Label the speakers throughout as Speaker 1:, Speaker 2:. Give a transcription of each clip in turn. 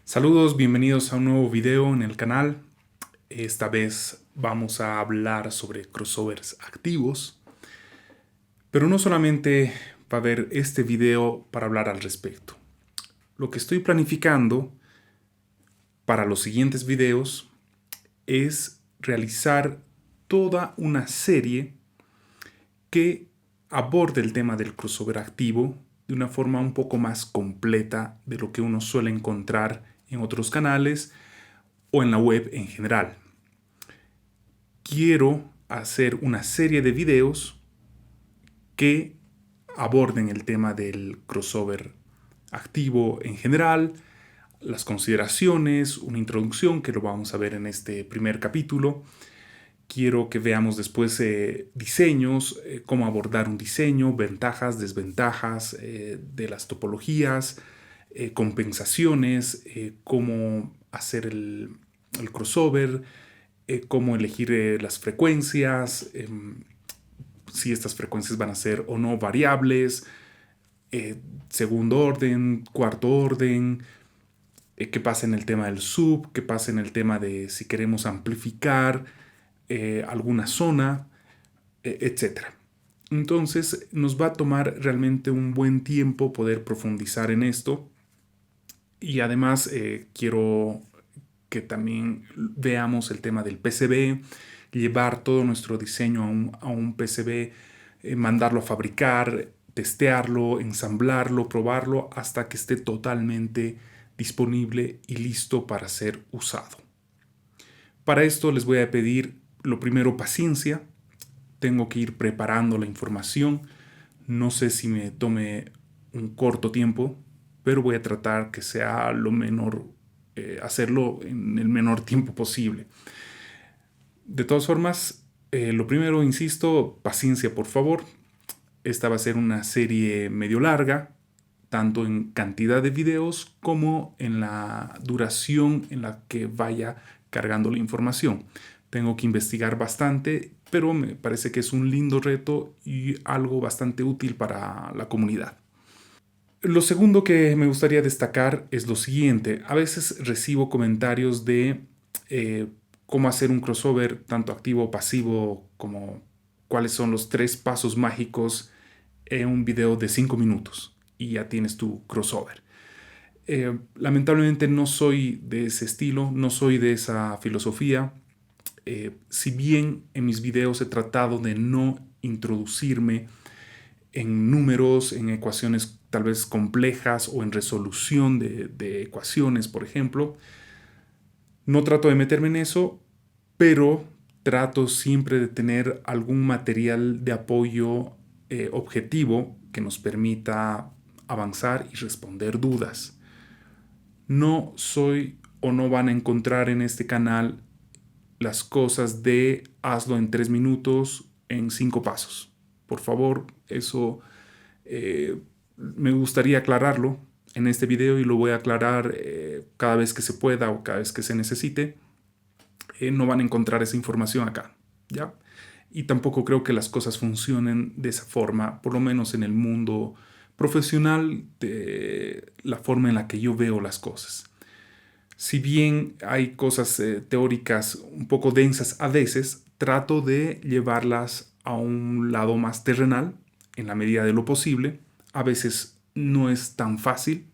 Speaker 1: Saludos, bienvenidos a un nuevo video en el canal. Esta vez vamos a hablar sobre crossovers activos, pero no solamente va a haber este video para hablar al respecto. Lo que estoy planificando para los siguientes videos es realizar toda una serie que aborde el tema del crossover activo de una forma un poco más completa de lo que uno suele encontrar en otros canales o en la web en general. Quiero hacer una serie de videos que aborden el tema del crossover activo en general, las consideraciones, una introducción que lo vamos a ver en este primer capítulo. Quiero que veamos después diseños, cómo abordar un diseño, ventajas, desventajas de las topologías, compensaciones, cómo hacer el crossover, cómo elegir las frecuencias, si estas frecuencias van a ser o no variables, segundo orden, cuarto orden, qué pasa en el tema del sub, qué pasa en el tema de si queremos amplificar alguna zona, etc. Entonces nos va a tomar realmente un buen tiempo poder profundizar en esto y además quiero que también veamos el tema del PCB, llevar todo nuestro diseño a un PCB, mandarlo a fabricar, testearlo, ensamblarlo, probarlo hasta que esté totalmente disponible y listo para ser usado. Para esto les voy a pedir lo primero paciencia. Tengo que ir preparando la información. No sé si me tome un corto tiempo, pero voy a tratar que sea lo menor, hacerlo en el menor tiempo posible. De todas formas, lo primero, insisto, paciencia por favor. Esta va a ser una serie medio larga, tanto en cantidad de videos como en la duración en la que vaya cargando la información. Tengo que investigar bastante, pero me parece que es un lindo reto y algo bastante útil para la comunidad. Lo segundo que me gustaría destacar es lo siguiente. A veces recibo comentarios de cómo hacer un crossover tanto activo o pasivo, como cuáles son los 3 pasos mágicos en un video de 5 minutos y ya tienes tu crossover. Lamentablemente no soy de ese estilo, no soy de esa filosofía. Si bien en mis videos he tratado de no introducirme en números, en ecuaciones tal vez complejas o en resolución de ecuaciones, por ejemplo, no trato de meterme en eso, pero trato siempre de tener algún material de apoyo objetivo que nos permita avanzar y responder dudas. No soy o no van a encontrar en este canal las cosas de hazlo en 3 minutos, en 5 pasos. Por favor, eso me gustaría aclararlo en este video y lo voy a aclarar cada vez que se pueda o cada vez que se necesite. No van a encontrar esa información acá, ¿ya? Y tampoco creo que las cosas funcionen de esa forma, por lo menos en el mundo profesional, de la forma en la que yo veo las cosas. Si bien hay cosas teóricas un poco densas a veces, trato de llevarlas a un lado más terrenal en la medida de lo posible. A veces no es tan fácil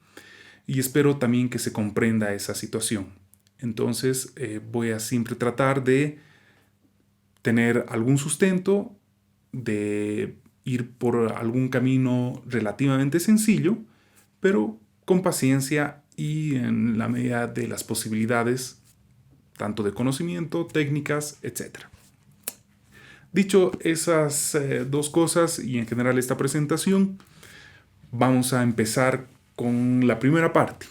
Speaker 1: y espero también que se comprenda esa situación. Entonces voy a siempre tratar de tener algún sustento, de ir por algún camino relativamente sencillo, pero con paciencia y en la medida de las posibilidades, tanto de conocimiento, técnicas, etc. Dicho esas dos cosas y en general esta presentación, vamos a empezar con la primera parte.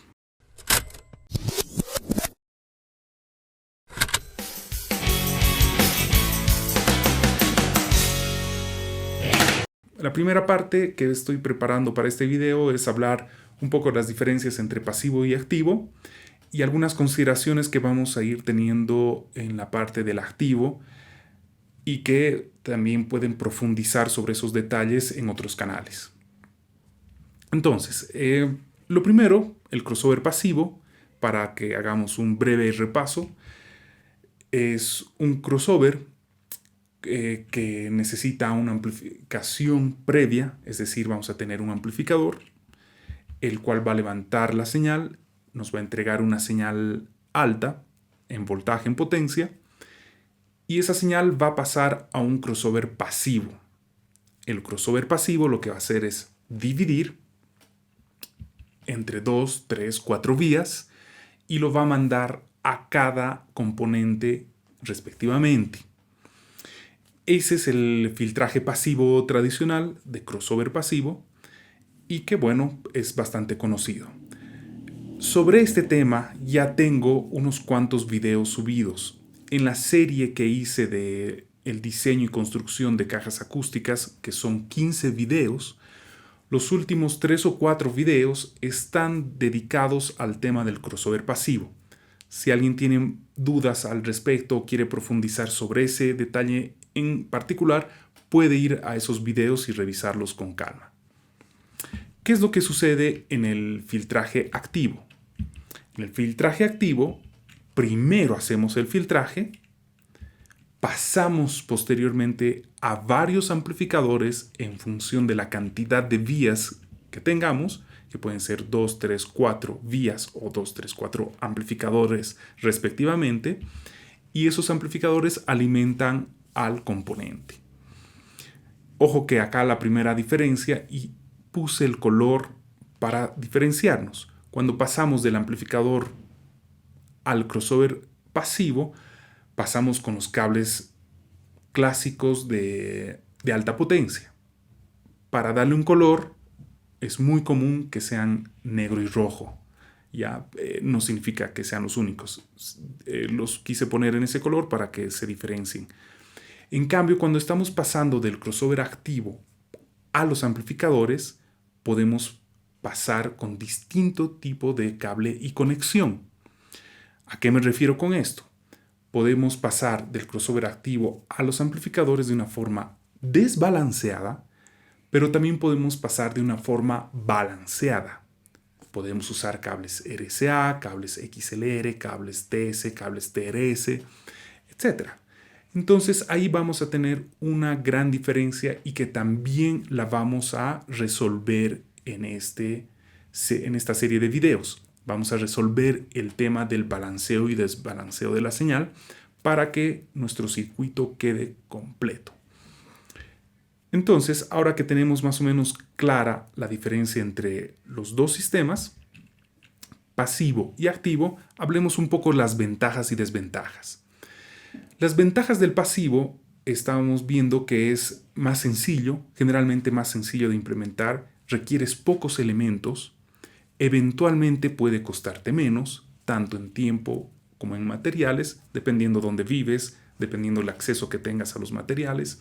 Speaker 1: La primera parte que estoy preparando para este video es hablar un poco de las diferencias entre pasivo y activo y algunas consideraciones que vamos a ir teniendo en la parte del activo y que también pueden profundizar sobre esos detalles en otros canales. Entonces, lo primero, el crossover pasivo, para que hagamos un breve repaso, es un crossover que necesita una amplificación previa, es decir, vamos a tener un amplificador, el cual va a levantar la señal, nos va a entregar una señal alta en voltaje, en potencia, y esa señal va a pasar a un crossover pasivo. El crossover pasivo lo que va a hacer es dividir entre 2, 3, 4 vías y lo va a mandar a cada componente respectivamente. Ese es el filtraje pasivo tradicional de crossover pasivo y que bueno, es bastante conocido. Sobre este tema ya tengo unos cuantos videos subidos. En la serie que hice de el diseño y construcción de cajas acústicas, que son 15 videos, los últimos 3 o 4 videos están dedicados al tema del crossover pasivo. Si alguien tiene dudas al respecto o quiere profundizar sobre ese detalle en particular, puede ir a esos videos y revisarlos con calma. ¿Qué es lo que sucede en el filtraje activo? En el filtraje activo, primero hacemos el filtraje, pasamos posteriormente a varios amplificadores en función de la cantidad de vías que tengamos, que pueden ser 2, 3, 4 vías o 2, 3, 4 amplificadores respectivamente, y esos amplificadores alimentan al componente. Ojo que acá la primera diferencia, y puse el color para diferenciarnos. Cuando pasamos del amplificador al crossover pasivo, pasamos con los cables clásicos de alta potencia. Para darle un color, es muy común que sean negro y rojo. Ya no significa que sean los únicos. Los quise poner en ese color para que se diferencien. En cambio, cuando estamos pasando del crossover activo a los amplificadores, podemos pasar con distinto tipo de cable y conexión. ¿A qué me refiero con esto? Podemos pasar del crossover activo a los amplificadores de una forma desbalanceada, pero también podemos pasar de una forma balanceada. Podemos usar cables RCA, cables XLR, cables TS, cables TRS, etc. Entonces ahí vamos a tener una gran diferencia y que también la vamos a resolver en esta serie de videos. Vamos a resolver el tema del balanceo y desbalanceo de la señal para que nuestro circuito quede completo. Entonces, ahora que tenemos más o menos clara la diferencia entre los dos sistemas, pasivo y activo, hablemos un poco de las ventajas y desventajas. Las ventajas del pasivo estábamos viendo que es más sencillo, generalmente más sencillo de implementar, requieres pocos elementos, eventualmente puede costarte menos, tanto en tiempo como en materiales, dependiendo dónde vives, dependiendo del acceso que tengas a los materiales.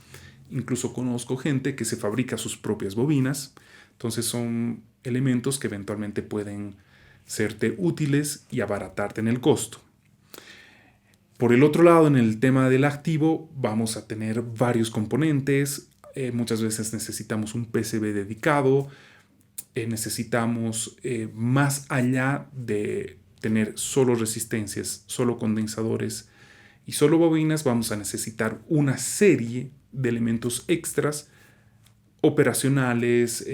Speaker 1: Incluso conozco gente que se fabrica sus propias bobinas, entonces son elementos que eventualmente pueden serte útiles y abaratarte en el costo. Por el otro lado, en el tema del activo, vamos a tener varios componentes. Muchas veces necesitamos un PCB dedicado. Necesitamos, más allá de tener solo resistencias, solo condensadores y solo bobinas, vamos a necesitar una serie de elementos extras operacionales,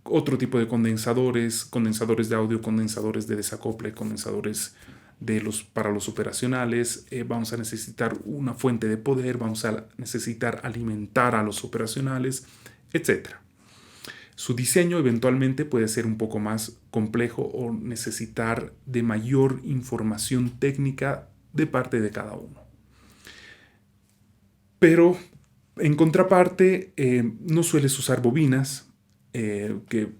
Speaker 1: otro tipo de condensadores, condensadores de audio, condensadores de desacople, condensadores para los operacionales. Vamos a necesitar una fuente de poder, vamos a necesitar alimentar a los operacionales, etc. Su diseño eventualmente puede ser un poco más complejo o necesitar de mayor información técnica de parte de cada uno. Pero en contraparte, no sueles usar bobinas, que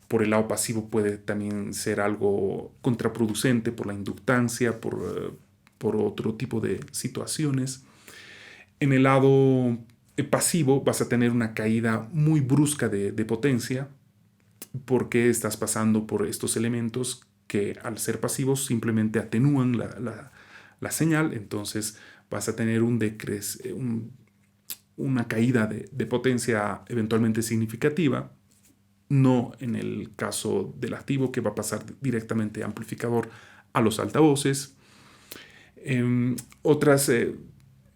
Speaker 1: por el lado pasivo puede también ser algo contraproducente por la inductancia, por otro tipo de situaciones. En el lado pasivo vas a tener una caída muy brusca de potencia porque estás pasando por estos elementos que al ser pasivos simplemente atenúan la señal, entonces vas a tener una caída de potencia eventualmente significativa. no en el caso del activo, que va a pasar directamente de amplificador a los altavoces. Otras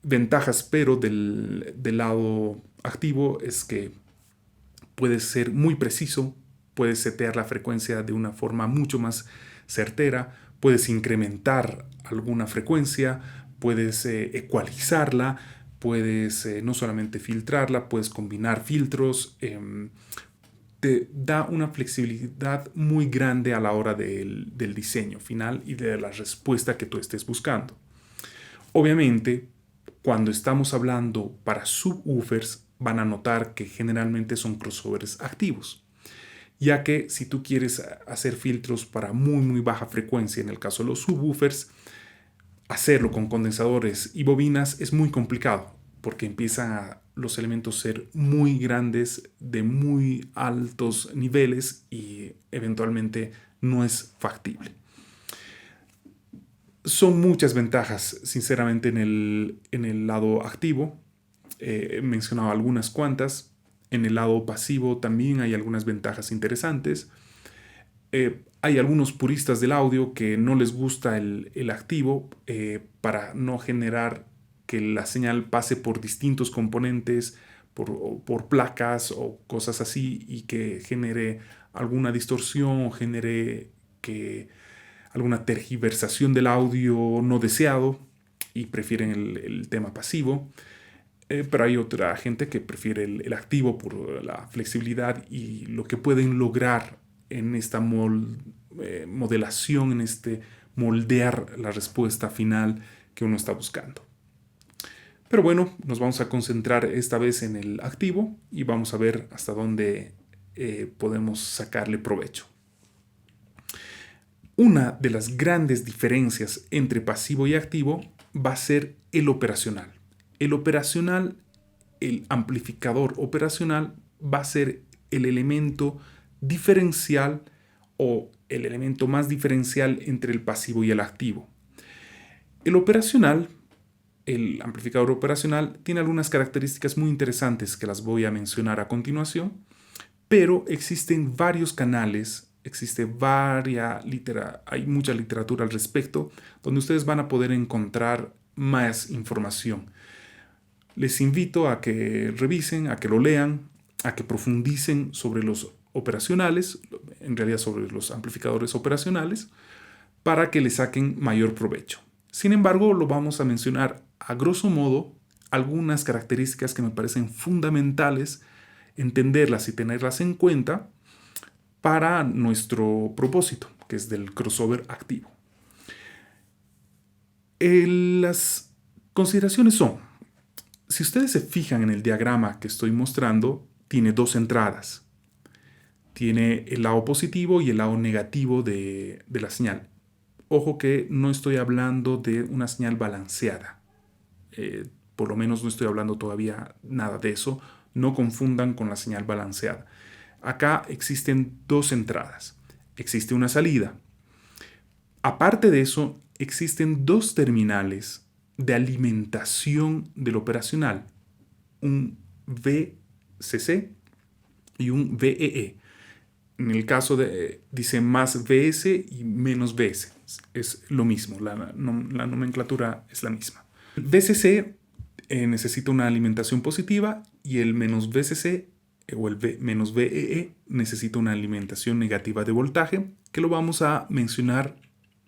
Speaker 1: ventajas, pero del lado activo, es que puedes ser muy preciso, puedes setear la frecuencia de una forma mucho más certera, puedes incrementar alguna frecuencia, puedes ecualizarla, puedes no solamente filtrarla, puedes combinar filtros. Te da una flexibilidad muy grande a la hora del diseño final y de la respuesta que tú estés buscando. Obviamente, cuando estamos hablando para subwoofers, van a notar que generalmente son crossovers activos, ya que si tú quieres hacer filtros para muy baja frecuencia, en el caso de los subwoofers, hacerlo con condensadores y bobinas es muy complicado, porque empiezan los elementos a ser muy grandes, de muy altos niveles, y eventualmente no es factible. Son muchas ventajas, sinceramente, en el lado activo. He mencionado algunas cuantas. En el lado pasivo también hay algunas ventajas interesantes. Hay algunos puristas del audio que no les gusta el activo para no generar que la señal pase por distintos componentes, por placas o cosas así, y que genere alguna distorsión o genere alguna tergiversación del audio no deseado, y prefieren el tema pasivo. Pero hay otra gente que prefiere el activo por la flexibilidad y lo que pueden lograr en esta modelación, en este moldear la respuesta final que uno está buscando. Pero bueno, nos vamos a concentrar esta vez en el activo y vamos a ver hasta dónde podemos sacarle provecho. Una de las grandes diferencias entre pasivo y activo va a ser el operacional. El operacional, el amplificador operacional, va a ser el elemento diferencial o el elemento más diferencial entre el pasivo y el activo. El operacional, el amplificador operacional, tiene algunas características muy interesantes que las voy a mencionar a continuación, pero existen varios canales, hay mucha literatura al respecto, donde ustedes van a poder encontrar más información. Les invito a que revisen, a que lo lean, a que profundicen sobre los operacionales, en realidad sobre los amplificadores operacionales, para que le saquen mayor provecho. Sin embargo, lo vamos a mencionar a grosso modo, algunas características que me parecen fundamentales entenderlas y tenerlas en cuenta para nuestro propósito, que es del crossover activo. Las consideraciones son: si ustedes se fijan en el diagrama que estoy mostrando, tiene dos entradas. Tiene el lado positivo y el lado negativo de la señal. Ojo que no estoy hablando de una señal balanceada. Por lo menos no estoy hablando todavía nada de eso. No confundan con la señal balanceada. Acá existen dos entradas. Existe una salida. Aparte de eso, existen dos terminales de alimentación del operacional, un VCC y un VEE. En el caso dice más VS y menos VS. Es lo mismo, la nomenclatura es la misma. El VCC necesita una alimentación positiva y el menos VCC o el menos VEE necesita una alimentación negativa de voltaje, que lo vamos a mencionar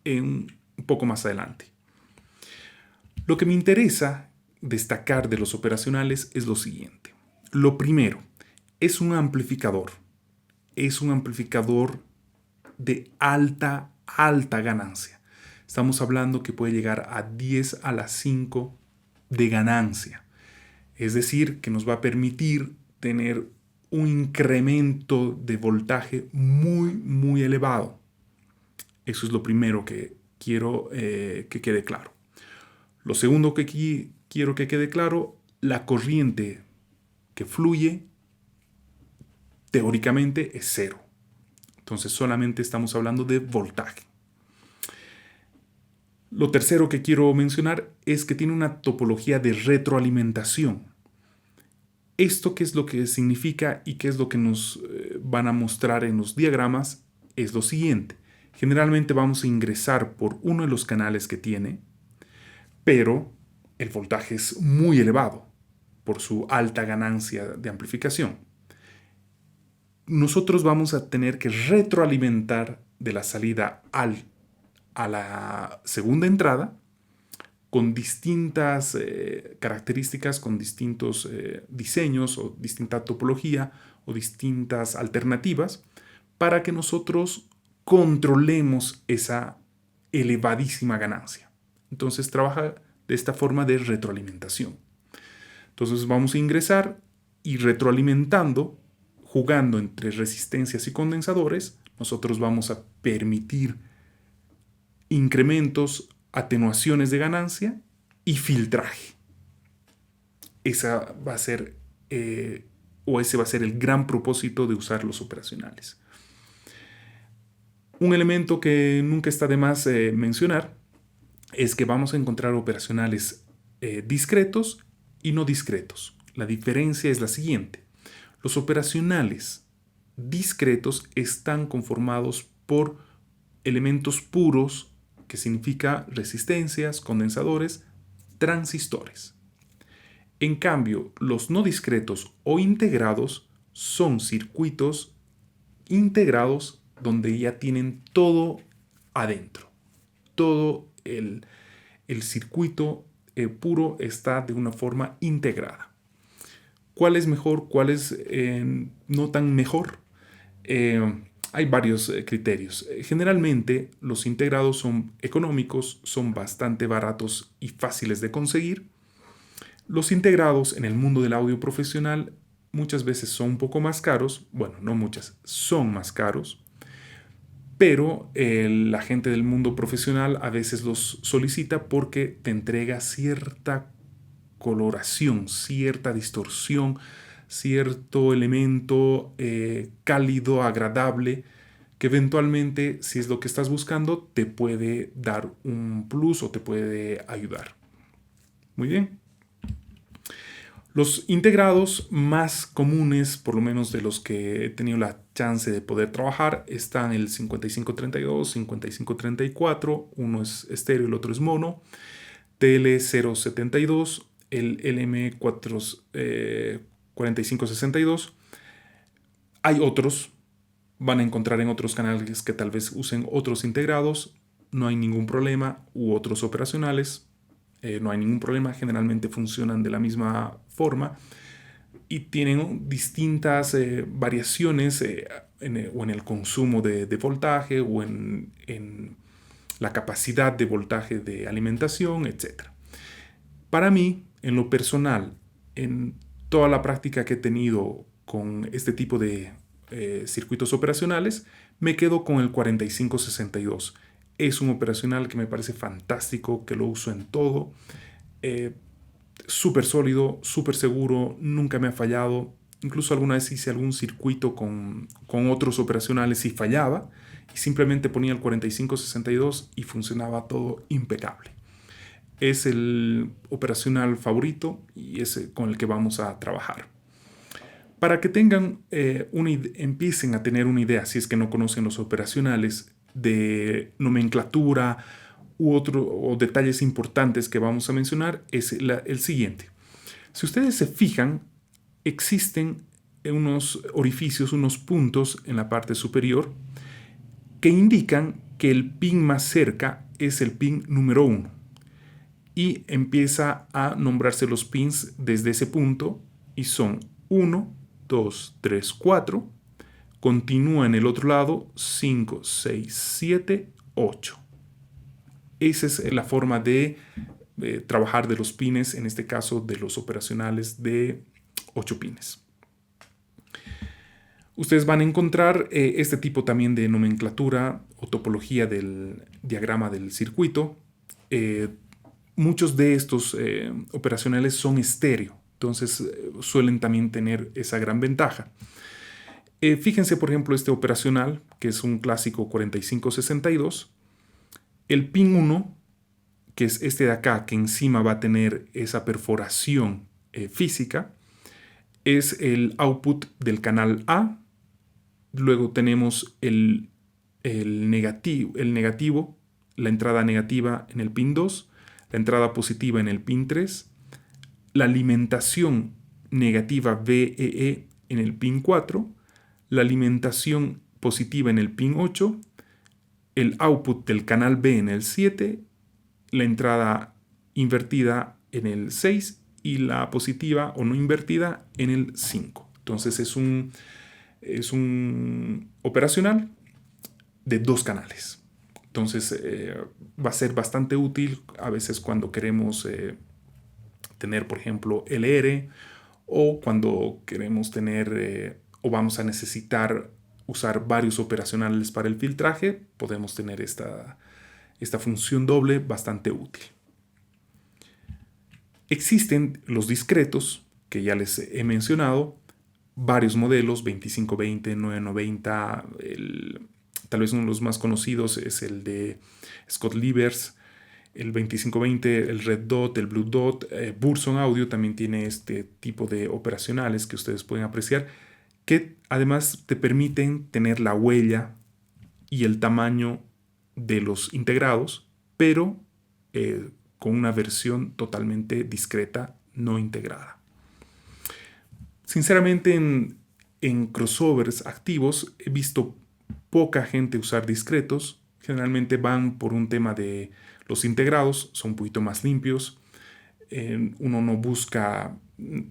Speaker 1: un poco más adelante. Lo que me interesa destacar de los operacionales es lo siguiente. Lo primero, es un amplificador. Es un amplificador de alta ganancia. Estamos hablando que puede llegar a 10 a la 5 de ganancia. Es decir, que nos va a permitir tener un incremento de voltaje muy elevado. Eso es lo primero que quiero que quede claro. Lo segundo que quiero que quede claro: la corriente que fluye teóricamente es cero. Entonces solamente estamos hablando de voltaje. Lo tercero que quiero mencionar es que tiene una topología de retroalimentación. ¿Esto qué es lo que significa y qué es lo que nos van a mostrar en los diagramas es lo siguiente. Generalmente vamos a ingresar por uno de los canales que tiene, pero el voltaje es muy elevado por su alta ganancia de amplificación. Nosotros vamos a tener que retroalimentar de la salida a la segunda entrada con distintas características, con distintos diseños o distinta topología o distintas alternativas para que nosotros controlemos esa elevadísima ganancia. Entonces trabaja de esta forma de retroalimentación. Entonces vamos a ingresar y retroalimentando, jugando entre resistencias y condensadores, nosotros vamos a permitir incrementos, atenuaciones de ganancia y filtraje. Esa va a ser, ese va a ser el gran propósito de usar los operacionales. Un elemento que nunca está de más mencionar es que vamos a encontrar operacionales discretos y no discretos. La diferencia es la siguiente. Los operacionales discretos están conformados por elementos puros, que significa resistencias, condensadores, transistores. En cambio, los no discretos o integrados son circuitos integrados donde ya tienen todo adentro. Todo el circuito puro está de una forma integrada. ¿Cuál es mejor? ¿Cuál es no tan mejor? Hay varios criterios. Generalmente los integrados son económicos, son bastante baratos y fáciles de conseguir. Los integrados en el mundo del audio profesional muchas veces son un poco más caros. Bueno, no muchas, son más caros. Pero la gente del mundo profesional a veces los solicita porque te entrega cierta coloración, cierta distorsión, cierto elemento cálido, agradable, que eventualmente, si es lo que estás buscando, te puede dar un plus o te puede ayudar. Muy bien. Los integrados más comunes, por lo menos de los que he tenido la chance de poder trabajar, están el 5532, 5534, uno es estéreo y el otro es mono, TL072, el LM4562. Hay otros, van a encontrar en otros canales que tal vez usen otros integrados, no hay ningún problema, u otros operacionales. No hay ningún problema, generalmente funcionan de la misma forma y tienen distintas variaciones o en el consumo de voltaje o en la capacidad de voltaje de alimentación, etc. Para mí, en lo personal, en toda la práctica que he tenido con este tipo de circuitos operacionales, me quedo con el 4562. Es un operacional que me parece fantástico, que lo uso en todo. Súper sólido, súper seguro, nunca me ha fallado. Incluso alguna vez hice algún circuito con otros operacionales y fallaba. Y simplemente ponía el 4562 y funcionaba todo impecable. Es el operacional favorito y es con el que vamos a trabajar. Para que tengan empiecen a tener una idea, si es que no conocen los operacionales, de nomenclatura o detalles importantes que vamos a mencionar, es el siguiente. Si ustedes se fijan, existen unos orificios, unos puntos en la parte superior que indican que el pin más cerca es el pin número 1 y empieza a nombrarse los pins desde ese punto y son 1, 2, 3, 4. Continúa en el otro lado 5, 6, 7, 8. Esa es la forma de trabajar de los pines, en este caso de los operacionales de 8 pines. Ustedes van a encontrar este tipo también de nomenclatura o topología del diagrama del circuito. Muchos de estos operacionales son estéreo, entonces suelen también tener esa gran ventaja. Fíjense, por ejemplo, este operacional, que es un clásico 4562. El pin 1, que es este de acá, que encima va a tener esa perforación física, es el output del canal A. Luego tenemos el negativo, la entrada negativa en el pin 2, la entrada positiva en el pin 3, la alimentación negativa VEE en el pin 4, la alimentación positiva en el pin 8, el output del canal B en el 7, la entrada invertida en el 6 y la positiva o no invertida en el 5. Entonces es un operacional de 2 canales. Entonces va a ser bastante útil a veces cuando queremos tener, por ejemplo, LR, o cuando queremos tener o vamos a necesitar usar varios operacionales para el filtraje, podemos tener esta función doble bastante útil. Existen los discretos, que ya les he mencionado, varios modelos, 2520, 990, tal vez uno de los más conocidos es el de Scott Liebers, el 2520, el Red Dot, el Blue Dot. Burson Audio también tiene este tipo de operacionales que ustedes pueden apreciar, que además te permiten tener la huella y el tamaño de los integrados, pero con una versión totalmente discreta, no integrada. Sinceramente, en crossovers activos he visto poca gente usar discretos. Generalmente van por un tema de los integrados, son un poquito más limpios. Uno no busca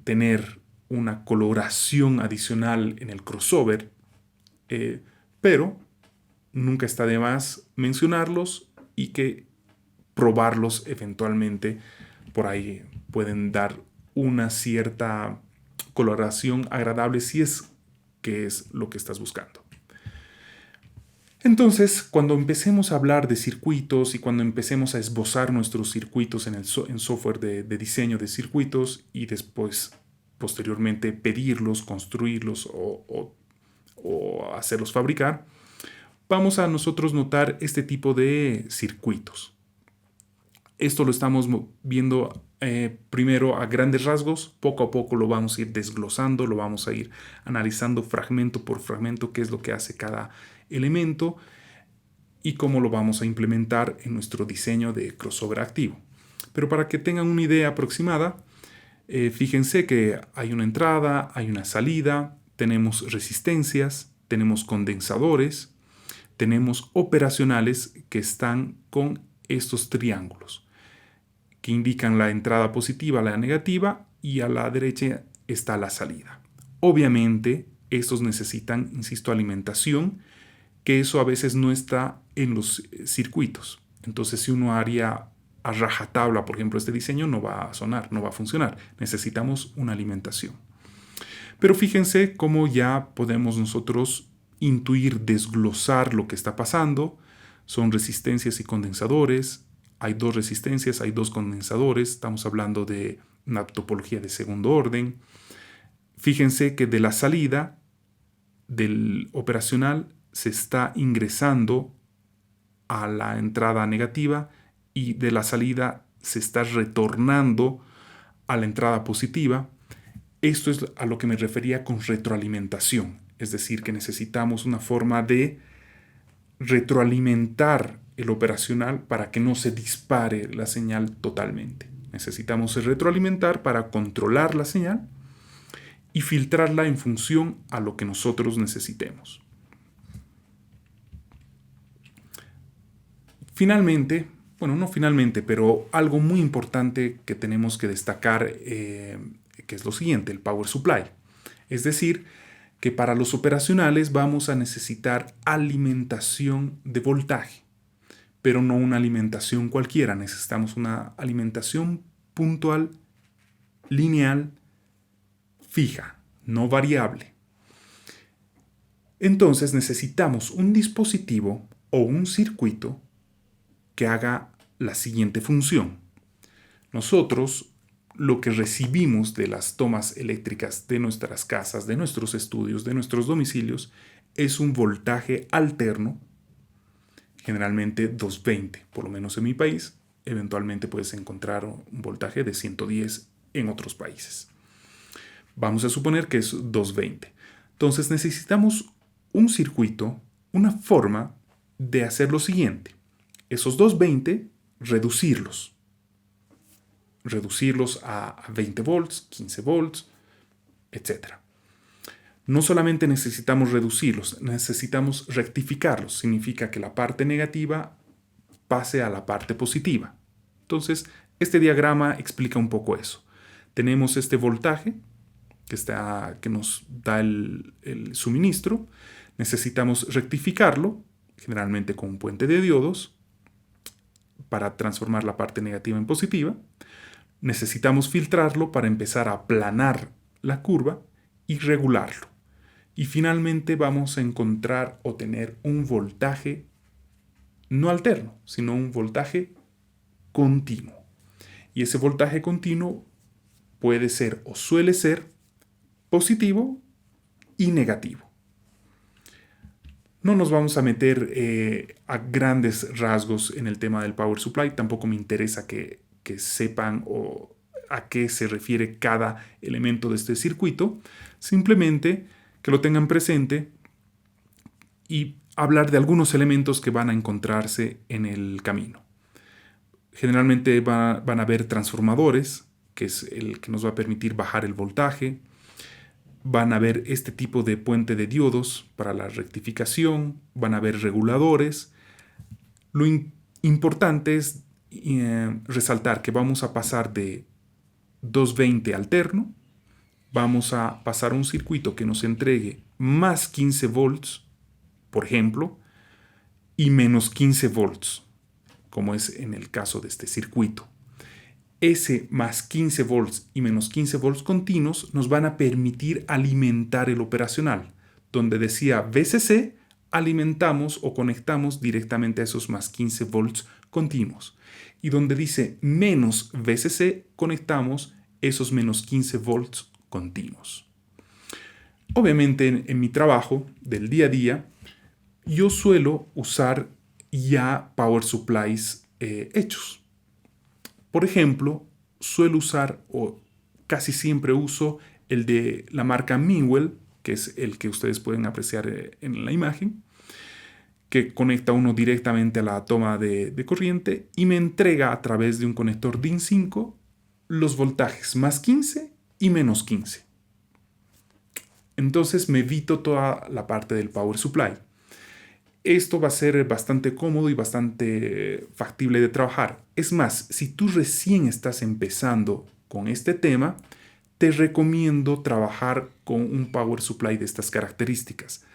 Speaker 1: tener una coloración adicional en el crossover, pero nunca está de más mencionarlos y que probarlos eventualmente. Por ahí pueden dar una cierta coloración agradable si es que es lo que estás buscando. Entonces, cuando empecemos a hablar de circuitos y cuando empecemos a esbozar nuestros circuitos en software de diseño de circuitos y después, posteriormente, pedirlos, construirlos o hacerlos fabricar, vamos a nosotros notar este tipo de circuitos. Esto lo estamos viendo primero a grandes rasgos, poco a poco lo vamos a ir desglosando, lo vamos a ir analizando fragmento por fragmento qué es lo que hace cada elemento y cómo lo vamos a implementar en nuestro diseño de crossover activo. Pero para que tengan una idea aproximada, fíjense que hay una entrada, hay una salida, tenemos resistencias, tenemos condensadores, tenemos operacionales que están con estos triángulos, que indican la entrada positiva, la negativa, y a la derecha está la salida. Obviamente, estos necesitan, insisto, alimentación, que eso a veces no está en los circuitos. Entonces, si uno haría a rajatabla, por ejemplo, este diseño, no va a sonar, no va a funcionar. Necesitamos una alimentación. Pero fíjense cómo ya podemos nosotros intuir, desglosar lo que está pasando. Son resistencias y condensadores. Hay 2 resistencias, hay 2 condensadores. Estamos hablando de una topología de segundo orden. Fíjense que de la salida del operacional se está ingresando a la entrada negativa y de la salida se está retornando a la entrada positiva. Esto es a lo que me refería con retroalimentación. Es decir, que necesitamos una forma de retroalimentar el operacional para que no se dispare la señal totalmente. Necesitamos retroalimentar para controlar la señal y filtrarla en función a lo que nosotros necesitemos. Finalmente, bueno, no finalmente, pero algo muy importante que tenemos que destacar, que es lo siguiente, el power supply. Es decir, que para los operacionales vamos a necesitar alimentación de voltaje, pero no una alimentación cualquiera. Necesitamos una alimentación puntual, lineal, fija, no variable. Entonces necesitamos un dispositivo o un circuito que haga la siguiente función. Nosotros lo que recibimos de las tomas eléctricas de nuestras casas, de nuestros estudios, de nuestros domicilios, es un voltaje alterno, generalmente 220, por lo menos en mi país. Eventualmente puedes encontrar un voltaje de 110 en otros países. Vamos a suponer que es 220. Entonces necesitamos un circuito, una forma de hacer lo siguiente. Esos 220, reducirlos a 20 volts, 15 volts, etc. No solamente necesitamos reducirlos, necesitamos rectificarlos. Significa que la parte negativa pase a la parte positiva. Entonces, este diagrama explica un poco eso. Tenemos este voltaje que nos da el suministro. Necesitamos rectificarlo, generalmente con un puente de diodos, para transformar la parte negativa en positiva. Necesitamos filtrarlo para empezar a aplanar la curva y regularlo. Y finalmente vamos a encontrar o tener un voltaje no alterno, sino un voltaje continuo. Y ese voltaje continuo puede ser o suele ser positivo y negativo. No nos vamos a meter a grandes rasgos en el tema del power supply. Tampoco me interesa que sepan o a qué se refiere cada elemento de este circuito. Simplemente que lo tengan presente y hablar de algunos elementos que van a encontrarse en el camino. Generalmente van a haber transformadores, que es el que nos va a permitir bajar el voltaje. Van a haber este tipo de puente de diodos para la rectificación. Van a haber reguladores. Lo importante es resaltar que vamos a pasar de 220 alterno. Vamos a pasar a un circuito que nos entregue más 15 volts, por ejemplo, y menos 15 volts, como es en el caso de este circuito. Ese más 15 volts y menos 15 volts continuos nos van a permitir alimentar el operacional. Donde decía VCC, alimentamos o conectamos directamente a esos más 15 volts continuos. Y donde dice menos VCC, conectamos esos menos 15 volts continuos. Obviamente en mi trabajo del día a día, yo suelo usar ya power supplies hechos. Por ejemplo, suelo usar o casi siempre uso el de la marca Minwell, que es el que ustedes pueden apreciar en la imagen, que conecta uno directamente a la toma de corriente y me entrega a través de un conector DIN 5 los voltajes más 15 y menos 15. Entonces me evito toda la parte del power supply. Esto va a ser bastante cómodo y bastante factible de trabajar. Es más, si tú recién estás empezando con este tema, te recomiendo trabajar con un power supply de estas características.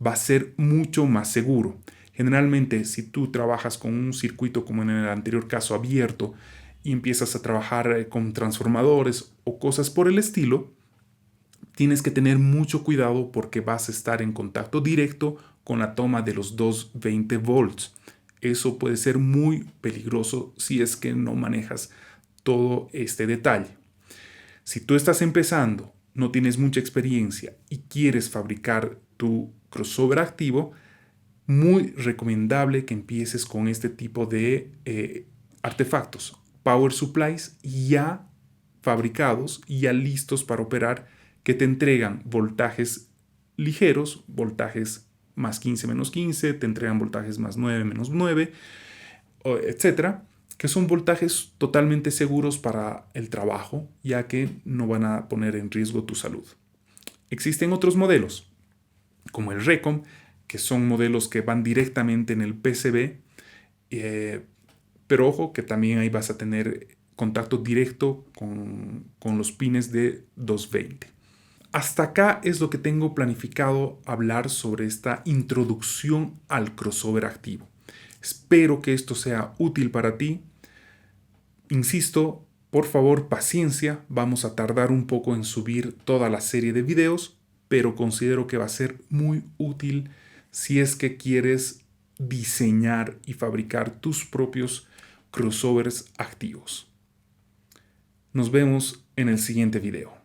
Speaker 1: Va a ser mucho más seguro. Generalmente, si tú trabajas con un circuito como en el anterior caso abierto y empiezas a trabajar con transformadores o cosas por el estilo, tienes que tener mucho cuidado porque vas a estar en contacto directo con la toma de los 220 volts. Eso puede ser muy peligroso si es que no manejas todo este detalle. Si tú estás empezando, no tienes mucha experiencia y quieres fabricar tu crossover activo, muy recomendable que empieces con este tipo de artefactos, power supplies ya fabricados y ya listos para operar, que te entregan voltajes ligeros, voltajes más 15 menos 15, te entregan voltajes más 9 menos 9, etcétera, que son voltajes totalmente seguros para el trabajo, ya que no van a poner en riesgo tu salud. Existen otros modelos, como el Recom, que son modelos que van directamente en el PCB, pero ojo que también ahí vas a tener contacto directo con los pines de 220. Hasta acá es lo que tengo planificado hablar sobre esta introducción al crossover activo. Espero que esto sea útil para ti. Insisto, por favor, paciencia. Vamos a tardar un poco en subir toda la serie de videos, pero considero que va a ser muy útil si es que quieres diseñar y fabricar tus propios crossovers activos. Nos vemos en el siguiente video.